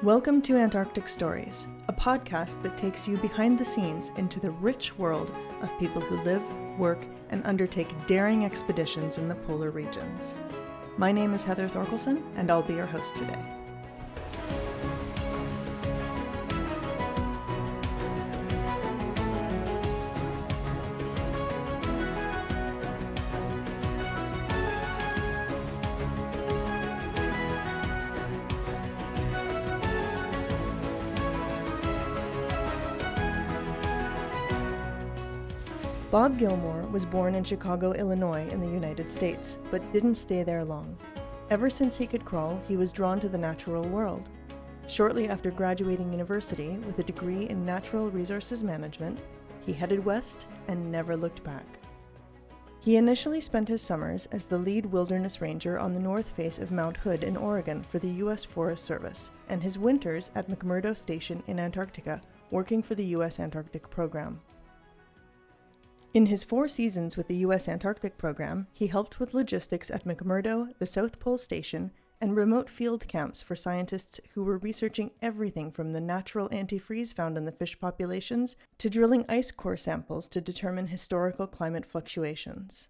Welcome to AntArctic Stories, a podcast that takes you behind the scenes into the rich world of people who live, work, and undertake daring expeditions in the polar regions. My name is Heather Thorkelson, and I'll be your host today. Bob Gilmore was born in Chicago, Illinois in the United States, but didn't stay there long. Ever since he could crawl, he was drawn to the natural world. Shortly after graduating university with a degree in natural resources management, he headed west and never looked back. He initially spent his summers as the lead wilderness ranger on the north face of Mount Hood in Oregon for the US Forest Service, and his winters at McMurdo Station in Antarctica, working for the US Antarctic program. In his 4 seasons with the US Antarctic program, he helped with logistics at McMurdo, the South Pole Station, and remote field camps for scientists who were researching everything from the natural antifreeze found in the fish populations to drilling ice core samples to determine historical climate fluctuations.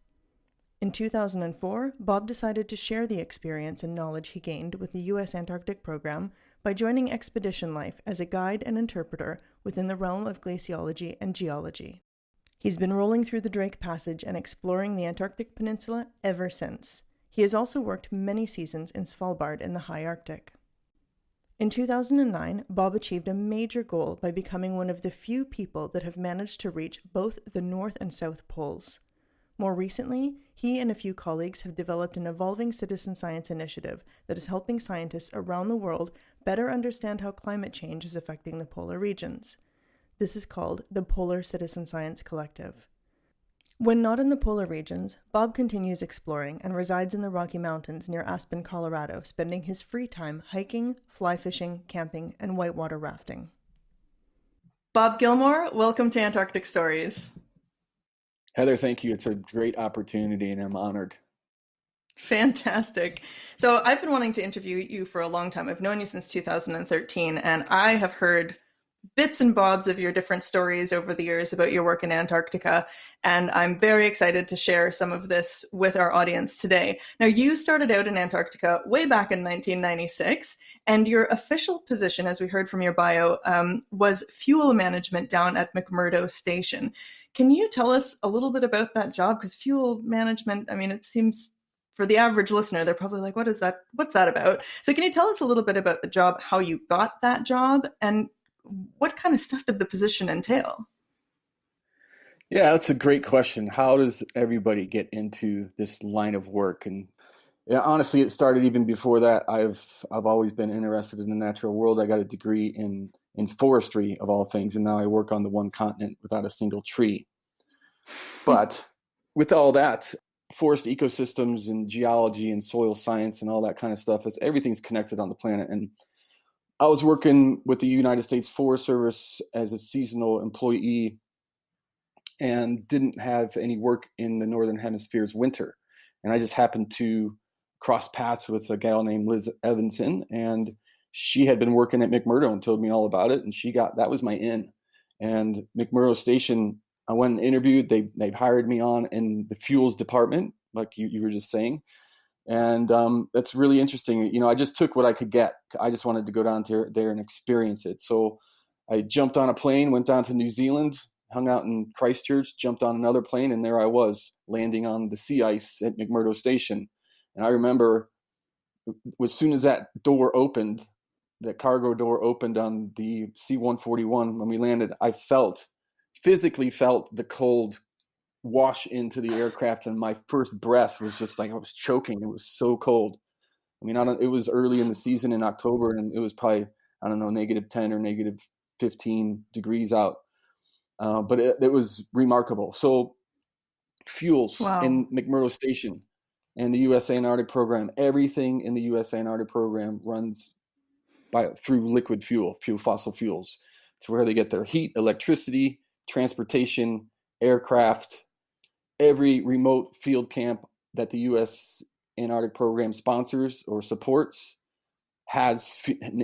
In 2004, Bob decided to share the experience and knowledge he gained with the US Antarctic program by joining expedition life as a guide and interpreter within the realm of glaciology and geology. He's been rolling through the Drake Passage and exploring the Antarctic Peninsula ever since. He has also worked many seasons in Svalbard in the high Arctic. In 2009, Bob achieved a major goal by becoming one of the few people that have managed to reach both the North and South Poles. More recently, he and a few colleagues have developed an evolving citizen science initiative that is helping scientists around the world better understand how climate change is affecting the polar regions. This is called the Polar Citizen Science Collective. When not in the polar regions, Bob continues exploring and resides in the Rocky Mountains near Aspen, Colorado, spending his free time hiking, fly fishing, camping, and whitewater rafting. Bob Gilmore, welcome to AntArctic Stories. Heather, thank you. It's a great opportunity and I'm honored. Fantastic. So I've been wanting to interview you for a long time. I've known you since 2013, and I have heard bits and bobs of your different stories over the years about your work in Antarctica, and I'm very excited to share some of this with our audience today. Now, you started out in Antarctica way back in 1996, and your official position, as we heard from your bio, was fuel management down at McMurdo Station. Can you tell us a little bit about that job? Because fuel management, I mean, it seems for the average listener, they're probably like, what's that about? So can you tell us a little bit about the job, how you got that job, and what kind of stuff did the position entail? Yeah, that's a great question. How does everybody get into this line of work? And yeah, honestly, it started even before that. I've always been interested in the natural world. I got a degree in forestry of all things, and now I work on the one continent without a single tree. But with all that, forest ecosystems and geology and soil science and all that kind of stuff, everything's connected on the planet. And I was working with the United States Forest Service as a seasonal employee and didn't have any work in the Northern Hemisphere's winter. And I just happened to cross paths with a gal named Liz Evanson, and she had been working at McMurdo and told me all about it. And that was my in. And McMurdo Station, I went and interviewed. They hired me on in the fuels department, like you were just saying. And that's really interesting. You know, I just took what I could get. I just wanted to go down there and experience it. So I jumped on a plane, went down to New Zealand, hung out in Christchurch, jumped on another plane, and there I was landing on the sea ice at McMurdo Station. And I remember as soon as that door opened, the cargo door opened on the C-141 when we landed, I physically felt the cold wash into the aircraft, and my first breath was just like I was choking. It was so cold. I mean, it was early in the season in October, and it was probably, I don't know, -10 or -15 degrees out. But it was remarkable. So fuels in McMurdo Station and the US Antarctic program, everything in the US Antarctic program runs through liquid fuel, fossil fuels. It's where they get their heat, electricity, transportation, aircraft. Every remote field camp that the U.S. Antarctic program sponsors or supports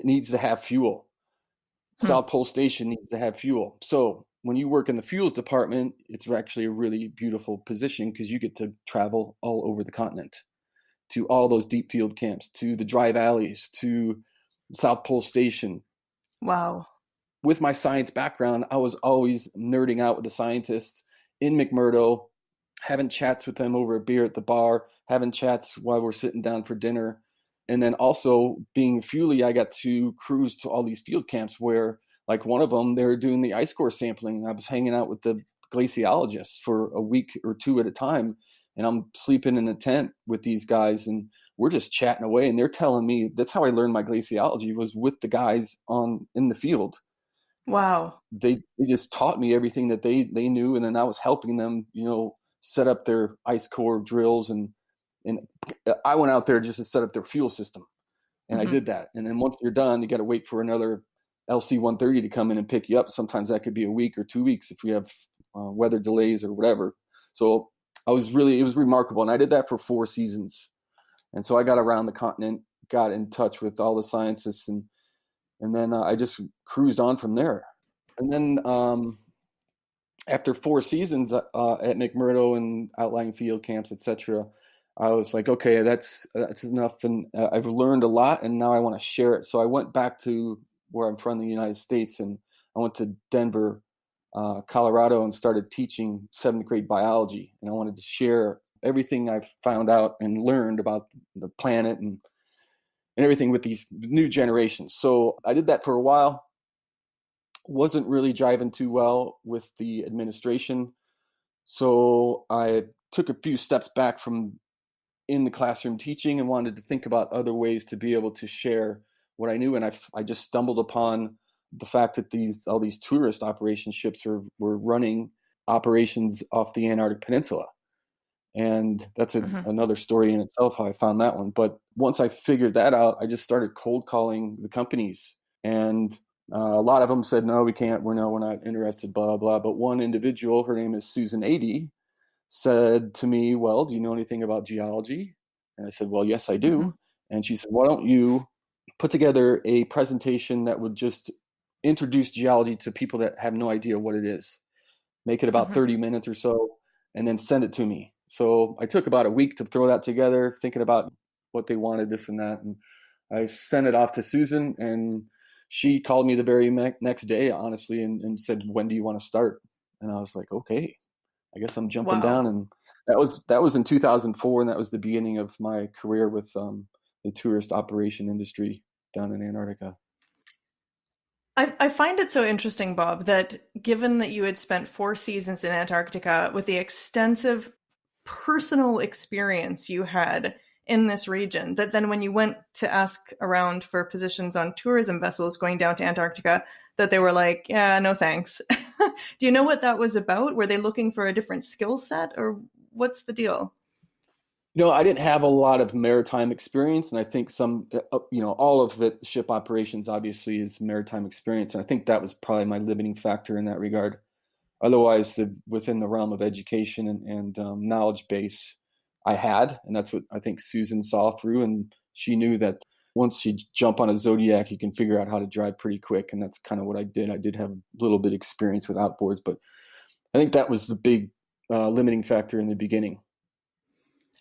needs to have fuel. South Pole Station needs to have fuel. So when you work in the fuels department, it's actually a really beautiful position because you get to travel all over the continent to all those deep field camps, to the dry valleys, to South Pole Station. Wow. With my science background, I was always nerding out with the scientists in McMurdo, having chats with them over a beer at the bar, having chats while we're sitting down for dinner. And then also being a fuelie, I got to cruise to all these field camps where, like one of them, they were doing the ice core sampling. I was hanging out with the glaciologists for a week or two at a time. And I'm sleeping in a tent with these guys and we're just chatting away. And they're telling me that's how I learned my glaciology, was with the guys in the field. Wow. They just taught me everything that they knew. And then I was helping them, set up their ice core drills. And I went out there just to set up their fuel system. And I did that. And then once you're done, you got to wait for another LC-130 to come in and pick you up. Sometimes that could be a week or 2 weeks if we have weather delays or whatever. So it was remarkable. And I did that for 4 seasons. And so I got around the continent, got in touch with all the scientists, and then I just cruised on from there. And then after 4 seasons at McMurdo and outlying field camps, etc., I was like, okay, that's enough. And I've learned a lot, and now I want to share it. So I went back to where I'm from, the United States, and I went to Denver, Colorado, and started teaching 7th grade biology. And I wanted to share everything I've found out and learned about the planet and everything with these new generations. So I did that for a while. Wasn't really driving too well with the administration. So I took a few steps back from in the classroom teaching and wanted to think about other ways to be able to share what I knew. And I just stumbled upon the fact that all these tourist operation ships were running operations off the Antarctic Peninsula. And that's another story in itself, how I found that one. But once I figured that out, I just started cold calling the companies. And a lot of them said, no, we can't. We're not interested, blah, blah. But one individual, her name is Susan Adie, said to me, well, do you know anything about geology? And I said, well, yes, I do. And she said, why don't you put together a presentation that would just introduce geology to people that have no idea what it is. Make it about 30 minutes or so, and then send it to me. So I took about a week to throw that together, thinking about what they wanted, this and that. And I sent it off to Susan, and she called me the very next day, honestly, and said, when do you want to start? And I was like, okay, I guess I'm jumping down. And that was in 2004. And that was the beginning of my career with the tourist operation industry down in Antarctica. I find it so interesting, Bob, that given that you had spent 4 seasons in Antarctica with the extensive personal experience you had in this region, that then when you went to ask around for positions on tourism vessels going down to Antarctica, that they were like, yeah, no thanks. Do you know what that was about? Were they looking for a different skill set, or what's the deal? No, I didn't have a lot of maritime experience, and I think all of it, ship operations obviously is maritime experience, and I think that was probably my limiting factor in that regard. Otherwise, within the realm of education and knowledge base, I had, and that's what I think Susan saw through, and she knew that once you jump on a Zodiac, you can figure out how to drive pretty quick, and that's kind of what I did. I did have a little bit of experience with outboards, but I think that was the big limiting factor in the beginning.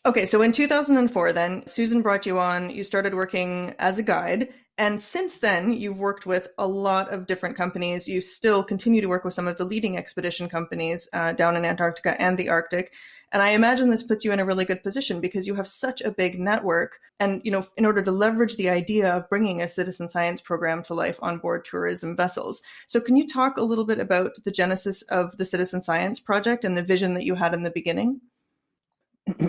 Okay, so in 2004, then, Susan brought you on, you started working as a guide, and since then, you've worked with a lot of different companies. You still continue to work with some of the leading expedition companies down in Antarctica and the Arctic. And I imagine this puts you in a really good position because you have such a big network. And, in order to leverage the idea of bringing a citizen science program to life on board tourism vessels. So can you talk a little bit about the genesis of the Citizen Science Project and the vision that you had in the beginning?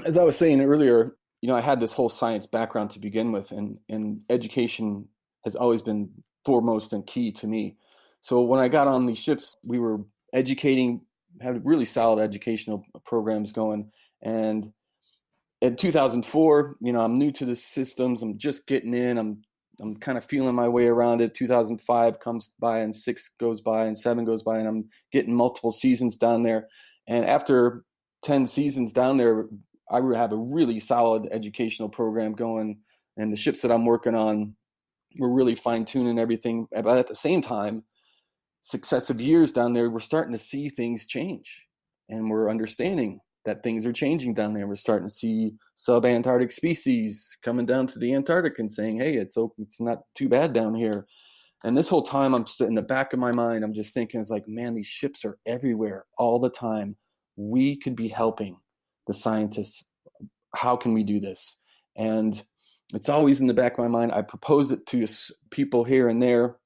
As I was saying earlier, I had this whole science background to begin with, and education has always been foremost and key to me. So when I got on these ships, we were educating, had really solid educational programs going. And in 2004, I'm new to the systems. I'm just getting in. I'm kind of feeling my way around it. 2005 comes by, and 6 goes by, and 7 goes by, and I'm getting multiple seasons down there. And after 10 seasons down there, I have a really solid educational program going, and the ships that I'm working on we're really fine-tuning everything. But at the same time, successive years down there, we're starting to see things change, and we're understanding that things are changing down there. We're starting to see sub-Antarctic species coming down to the Antarctic and saying, hey, it's not too bad down here. And this whole time, I'm in the back of my mind, I'm just thinking, it's like, man, these ships are everywhere all the time. We could be helping the scientists. How can we do this? And it's always in the back of my mind. I proposed it to people here and there,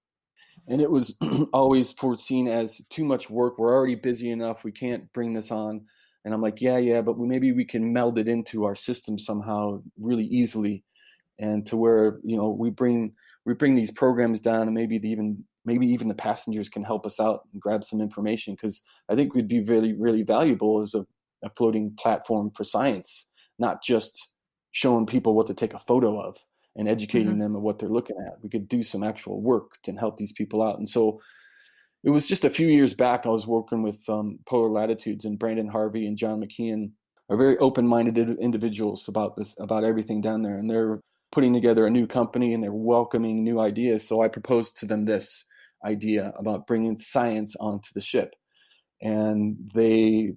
and it was always foreseen as too much work. We're already busy enough. We can't bring this on. And I'm like, yeah, but maybe we can meld it into our system somehow really easily, and to where, we bring these programs down, and maybe even the passengers can help us out and grab some information, because I think we'd be really, really valuable as a floating platform for science, not just showing people what to take a photo of and educating them of what they're looking at. We could do some actual work to help these people out. And so it was just a few years back, I was working with Polar Latitudes, and Brandon Harvey and John McKeon are very open-minded individuals about everything down there. And they're putting together a new company, and they're welcoming new ideas. So I proposed to them this idea about bringing science onto the ship. And they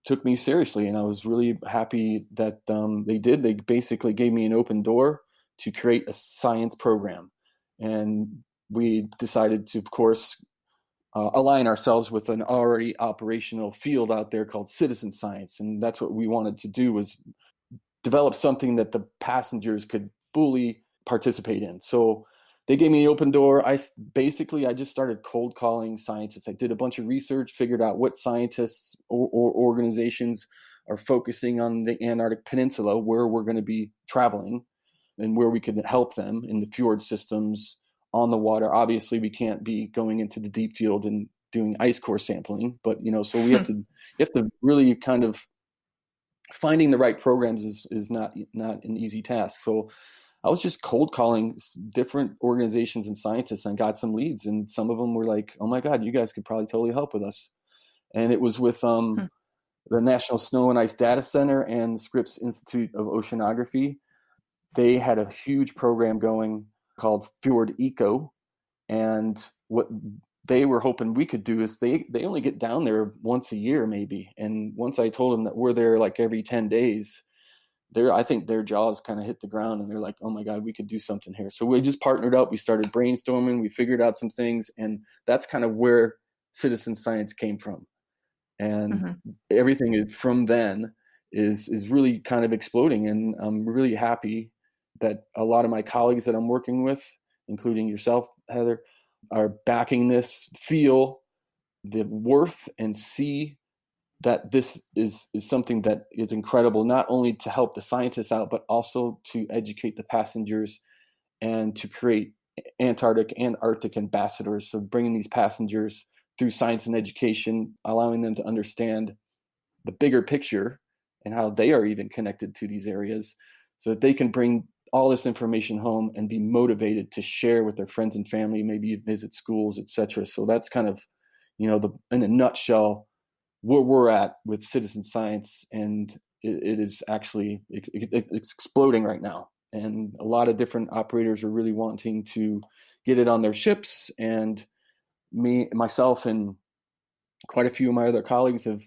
took me seriously, and I was really happy that they did. They basically gave me an open door to create a science program. And we decided to, of course, align ourselves with an already operational field out there called citizen science. And that's what we wanted to do, was develop something that the passengers could fully participate in. So they gave me an open door. I just started cold calling scientists. I did a bunch of research, figured out what scientists or organizations are focusing on the Antarctic Peninsula, where we're going to be traveling, and where we could help them in the fjord systems, on the water. Obviously, we can't be going into the deep field and doing ice core sampling, but so we have to really kind of, finding the right programs is not an easy task. So I was just cold calling different organizations and scientists, and got some leads, and some of them were like, oh my God, you guys could probably totally help with us. And it was with the National Snow and Ice Data Center and the Scripps Institute of Oceanography. They had a huge program going called Fjord Eco. And what they were hoping we could do is they only get down there once a year, maybe. And once I told them that we're there like every 10 days, I think their jaws kind of hit the ground, and they're like, oh my God, we could do something here. So we just partnered up. We started brainstorming. We figured out some things. And that's kind of where citizen science came from. And everything from then is really kind of exploding. And I'm really happy that a lot of my colleagues that I'm working with, including yourself, Heather, are backing this, feel the worth, and see that this is something that is incredible, not only to help the scientists out, but also to educate the passengers and to create Antarctic and Arctic ambassadors. So bringing these passengers through science and education, allowing them to understand the bigger picture and how they are even connected to these areas, so that they can bring all this information home and be motivated to share with their friends and family, maybe visit schools, etc. So that's kind of, in a nutshell, where we're at with citizen science. And it is actually, it's exploding right now. And a lot of different operators are really wanting to get it on their ships. And myself and quite a few of my other colleagues have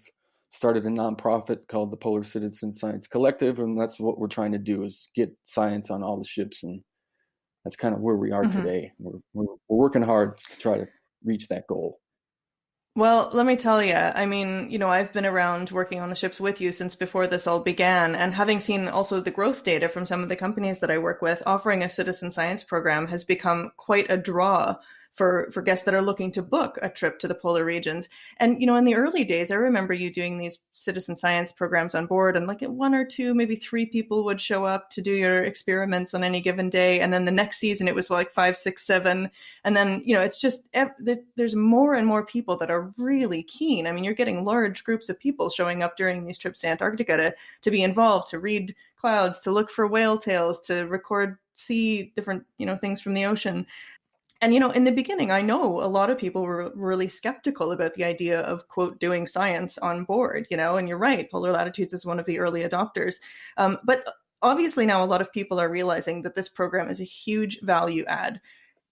started a nonprofit called the Polar Citizen Science Collective. And that's what we're trying to do, is get science on all the ships. And that's kind of where we are today. We're working hard to try to reach that goal. Well, let me tell you, I mean, I've been around working on the ships with you since before this all began, and having seen also the growth data from some of the companies that I work with, offering a citizen science program has become quite a draw for guests that are looking to book a trip to the polar regions. And, in the early days, I remember you doing these citizen science programs on board, and like one or two, maybe three people would show up to do your experiments on any given day. And then the next season, it was like 5, 6, 7. And then, it's just, there's more and more people that are really keen. I mean, you're getting large groups of people showing up during these trips to Antarctica to be involved, to read clouds, to look for whale tails, to see different, things from the ocean. And, in the beginning, I know a lot of people were really skeptical about the idea of, quote, doing science on board, and you're right, Polar Latitudes is one of the early adopters. But obviously now a lot of people are realizing that this program is a huge value add.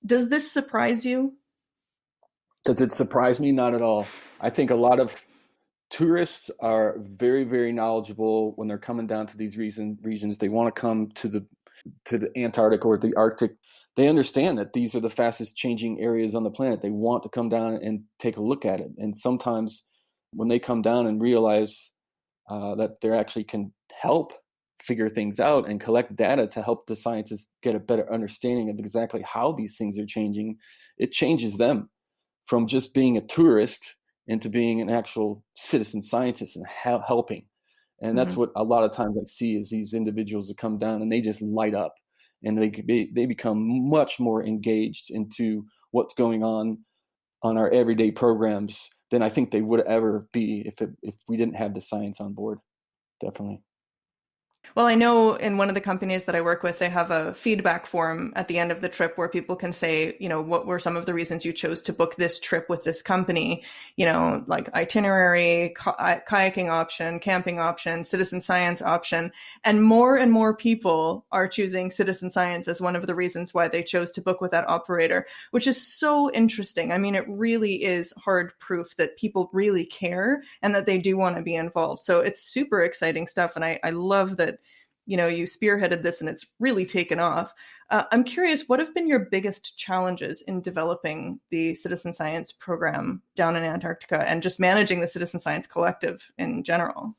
Does this surprise you? Does it surprise me? Not at all. I think a lot of tourists are very, very knowledgeable when they're coming down to these regions. They want to come to the Antarctic or the Arctic. They understand that these are the fastest changing areas on the planet. They want to come down and take a look at it. And sometimes when they come down and realize that they actually can help figure things out and collect data to help the scientists get a better understanding of exactly how these things are changing, it changes them from just being a tourist into being an actual citizen scientist and helping. And that's Mm-hmm. what a lot of times I see is these individuals that come down and they just light up and they become much more engaged into what's going on our everyday programs than I think they would ever be if we didn't have the science on board. Definitely. Well, I know in one of the companies that I work with, they have a feedback form at the end of the trip where people can say, what were some of the reasons you chose to book this trip with this company? Like itinerary, kayaking option, camping option, citizen science option. And more people are choosing citizen science as one of the reasons why they chose to book with that operator, which is so interesting. I mean, it really is hard proof that people really care and that they do want to be involved. So it's super exciting stuff. And I love that you spearheaded this and it's really taken off. I'm curious, what have been your biggest challenges in developing the citizen science program down in Antarctica and just managing the citizen science collective in general?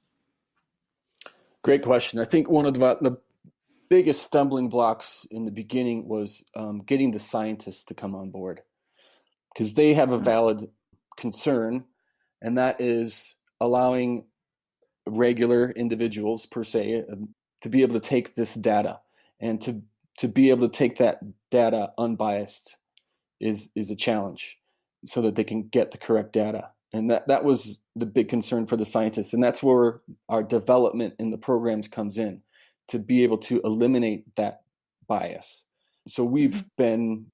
Great question. I think one of the biggest stumbling blocks in the beginning was getting the scientists to come on board because they have a valid concern, and that is allowing regular individuals per se to be able to take this data and to be able to take that data unbiased is a challenge so that they can get the correct data. And that was the big concern for the scientists. And that's where our development in the programs comes in, to be able to eliminate that bias. So we've been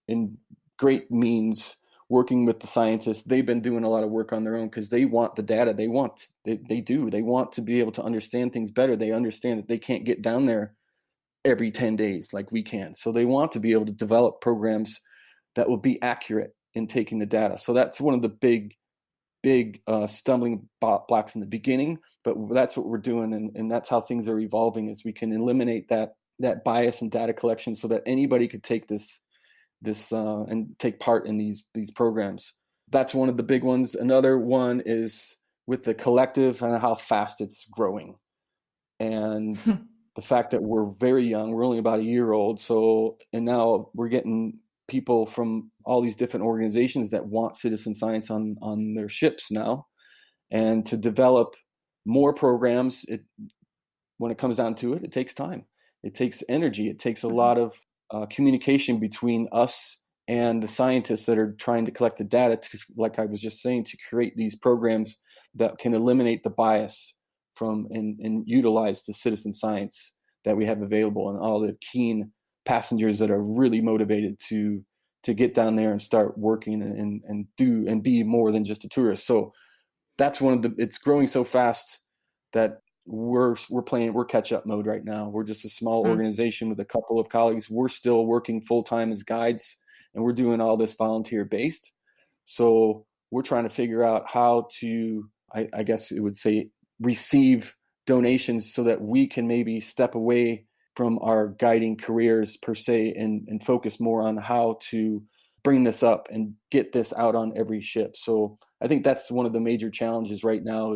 in great means working with the scientists. They've been doing a lot of work on their own because they want the data. They want to be able to understand things better. They understand that they can't get down there every 10 days like we can. So they want to be able to develop programs that will be accurate in taking the data. So that's one of the big stumbling blocks in the beginning, but that's what we're doing. And that's how things are evolving, is we can eliminate that bias in data collection so that anybody could take this and take part in these programs. That's one of the big ones. Another one is with the collective and how fast it's growing. And the fact that we're very young, we're only about a year old. And now we're getting people from all these different organizations that want citizen science on their ships now. And to develop more programs, when it comes down to it, it takes time. It takes energy. It takes a lot of communication between us and the scientists that are trying to collect the data, like I was just saying, to create these programs that can eliminate the bias from and utilize the citizen science that we have available, and all the keen passengers that are really motivated to get down there and start working and be more than just a tourist. So that's it's growing so fast that we're catch up mode right now. We're just a small organization with a couple of colleagues. We're still working full time as guides, and we're doing all this volunteer based. So we're trying to figure out how to, I guess it would say, receive donations so that we can maybe step away from our guiding careers per se and focus more on how to bring this up and get this out on every ship. So I think that's one of the major challenges right now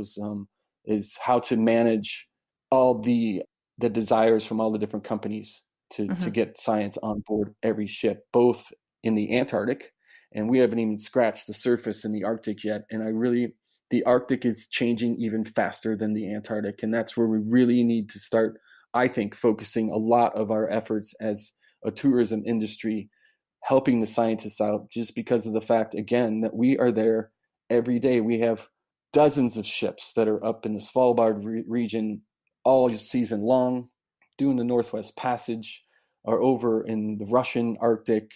is how to manage all the desires from all the different companies to get science on board every ship, both in the Antarctic, and we haven't even scratched the surface in the Arctic yet. And the Arctic is changing even faster than the Antarctic, and that's where we really need to start, I think, focusing a lot of our efforts as a tourism industry, helping the scientists out, just because of the fact, again, that we are there every day. We have dozens of ships that are up in the Svalbard region all season long, doing the Northwest Passage, or over in the Russian Arctic.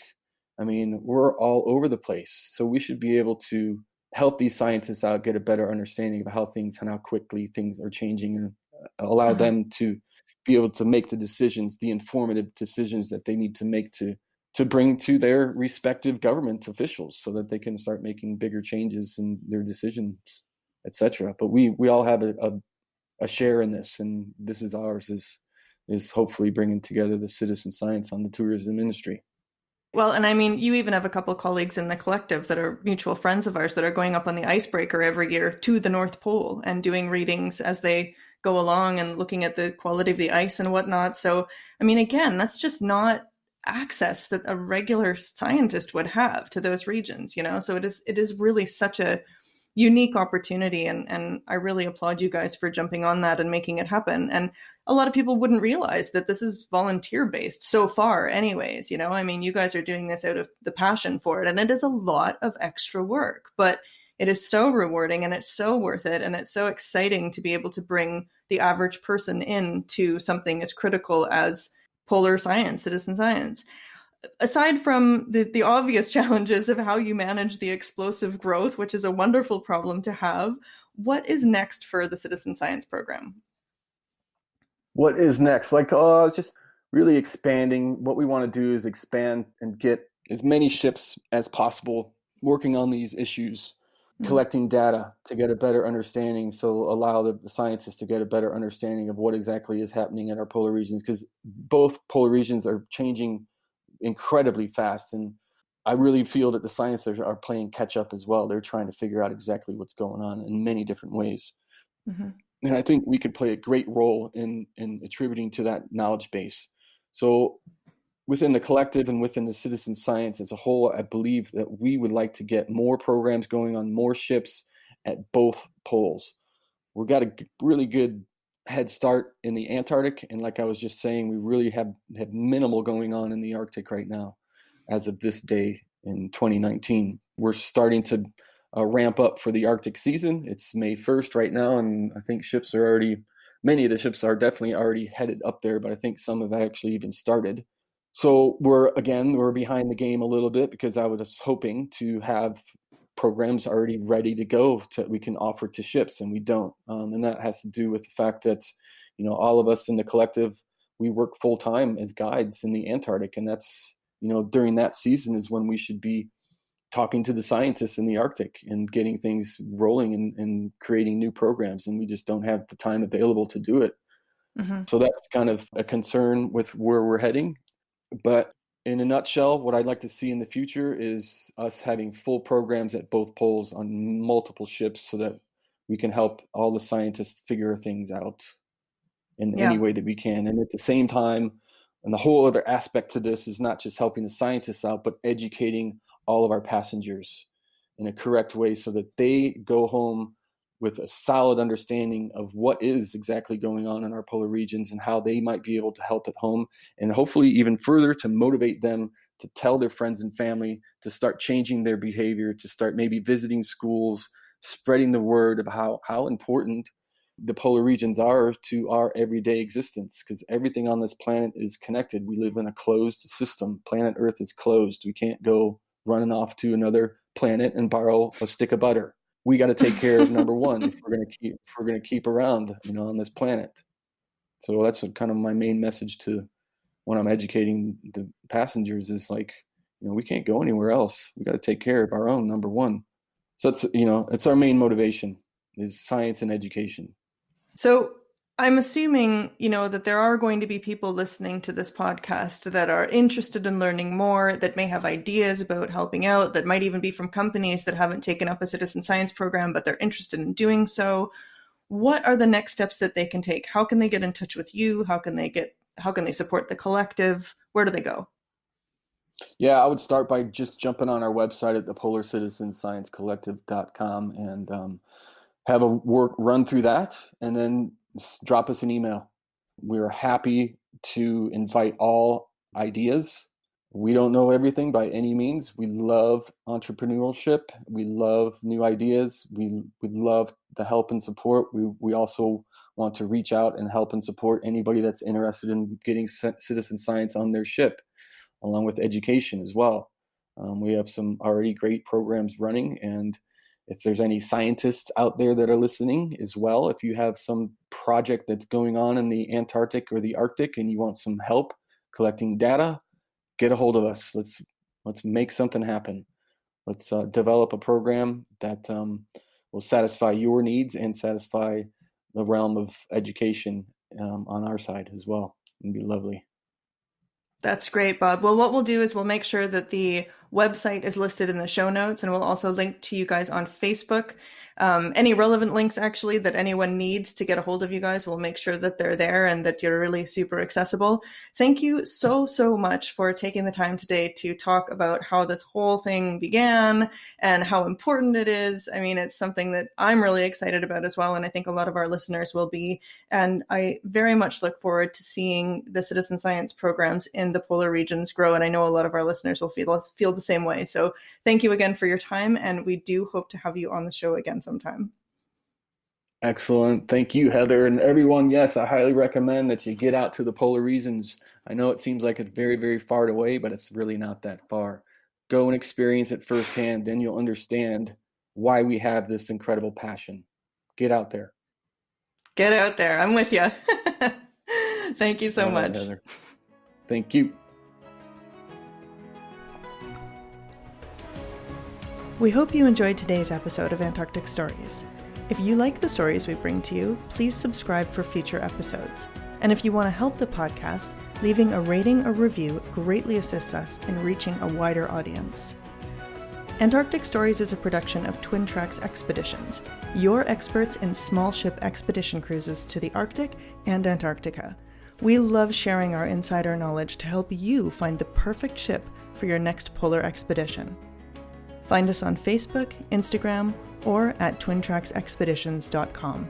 I mean, we're all over the place. So we should be able to help these scientists out, get a better understanding of how things and how quickly things are changing, and allow them to be able to make the decisions, the informative decisions that they need to make to bring to their respective government officials so that they can start making bigger changes in their decisions, etc. But we all have a share in this, and this is ours, is hopefully bringing together the citizen science on the tourism industry. Well, and I mean, you even have a couple colleagues in the collective that are mutual friends of ours that are going up on the icebreaker every year to the North Pole and doing readings as they go along and looking at the quality of the ice and whatnot. So, I mean, again, that's just not access that a regular scientist would have to those regions, So it is really such a unique opportunity, and I really applaud you guys for jumping on that and making it happen. And a lot of people wouldn't realize that this is volunteer based so far anyways. I mean, you guys are doing this out of the passion for it, and it is a lot of extra work, but it is so rewarding and it's so worth it, and it's so exciting to be able to bring the average person into something as critical as polar science, citizen science. Aside from the obvious challenges of how you manage the explosive growth, which is a wonderful problem to have, what is next for the citizen science program? What is next? Just really expanding. What we want to do is expand and get as many ships as possible working on these issues, collecting data to get a better understanding. So allow the scientists to get a better understanding of what exactly is happening in our polar regions, because both polar regions are changing incredibly fast. And I really feel that the scientists are playing catch up as well. They're trying to figure out exactly what's going on in many different ways. Mm-hmm. And I think we could play a great role in attributing to that knowledge base. So within the collective and within the citizen science as a whole, I believe that we would like to get more programs going on more ships at both poles. We've got a really good head start in the Antarctic. And like I was just saying, we really have minimal going on in the Arctic right now as of this day in 2019. We're starting to ramp up for the Arctic season. It's May 1st right now, and I think many of the ships are definitely already headed up there, but I think some have actually even started. So we're behind the game a little bit, because I was hoping to have programs already ready to go that we can offer to ships, and we don't. And that has to do with the fact that, all of us in the collective, we work full time as guides in the Antarctic. And that's, during that season is when we should be talking to the scientists in the Arctic and getting things rolling and creating new programs. And we just don't have the time available to do it. Mm-hmm. So that's kind of a concern with where we're heading. But in a nutshell, what I'd like to see in the future is us having full programs at both poles on multiple ships, so that we can help all the scientists figure things out in any way that we can. And at the same time, and the whole other aspect to this is not just helping the scientists out, but educating all of our passengers in a correct way, so that they go home with a solid understanding of what is exactly going on in our polar regions and how they might be able to help at home, and hopefully even further to motivate them to tell their friends and family, to start changing their behavior, to start maybe visiting schools, spreading the word of how important the polar regions are to our everyday existence, because everything on this planet is connected. We live in a closed system. Planet Earth is closed. We can't go running off to another planet and borrow a stick of butter. We got to take care of number one if we're going to keep around, on this planet. So that's kind of my main message to when I'm educating the passengers is we can't go anywhere else. We got to take care of our own number one. So it's our main motivation is science and education. So I'm assuming, that there are going to be people listening to this podcast that are interested in learning more, that may have ideas about helping out, that might even be from companies that haven't taken up a citizen science program, but they're interested in doing so. What are the next steps that they can take? How can they get in touch with you? How can they support the collective? Where do they go? Yeah, I would start by just jumping on our website at the polarcitizensciencecollective.com and have a run through that, and then drop us an email. We're happy to invite all ideas. We don't know everything by any means. We love entrepreneurship. We love new ideas. We love the help and support. We also want to reach out and help and support anybody that's interested in getting citizen science on their ship, along with education as well. We have some already great programs running, and If there's any scientists out there that are listening as well, if you have some project that's going on in the Antarctic or the Arctic and you want some help collecting data, get a hold of us. Let's make something happen. Let's develop a program that will satisfy your needs and satisfy the realm of education on our side as well. It'd be lovely. That's great, Bob. Well, what we'll do is we'll make sure that the website is listed in the show notes, and we'll also link to you guys on Facebook. Any relevant links, actually, that anyone needs to get a hold of you guys, we'll make sure that they're there and that you're really super accessible. Thank you so much for taking the time today to talk about how this whole thing began and how important it is. I mean, it's something that I'm really excited about as well, and I think a lot of our listeners will be. And I very much look forward to seeing the citizen science programs in the polar regions grow, and I know a lot of our listeners will feel the same way. So thank you again for your time, and we do hope to have you on the show again sometime. Excellent. Thank you, Heather. And everyone, yes, I highly recommend that you get out to the polar regions. I know it seems like it's very, very far away, but it's really not that far. Go and experience it firsthand. Then you'll understand why we have this incredible passion. Get out there. Get out there. I'm with you. Thank you so much. Heather. Thank you. We hope you enjoyed today's episode of Antarctic Stories. If you like the stories we bring to you, please subscribe for future episodes. And if you want to help the podcast, leaving a rating or review greatly assists us in reaching a wider audience. Antarctic Stories is a production of Twin Tracks Expeditions, your experts in small ship expedition cruises to the Arctic and Antarctica. We love sharing our insider knowledge to help you find the perfect ship for your next polar expedition. Find us on Facebook, Instagram, or at twintracksexpeditions.com.